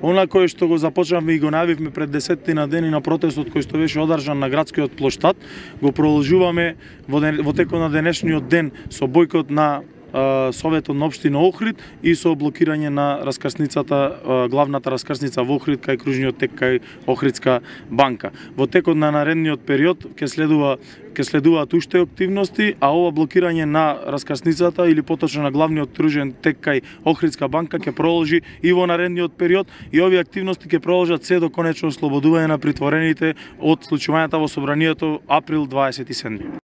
Она кој што го започнавме и го најавивме пред 10 дени на протестот кој што беше одржан на градскиот плоштад, го продолжуваме во текот на денешниот ден со бојкот на Советот на општина Охрид и со блокирање на раскрсницата, главната раскрсница во Охрид кај кружниот тек кај Охридска банка. Во текот на наредниот период ќе следуваат уште активности, а ова блокирање на раскрсницата или поточно на главниот кружен тек кај Охридска банка ќе продолжи и во наредниот период и овие активности ќе продолжат се до конечно ослободување на притворените од случувањата во собранието април 27.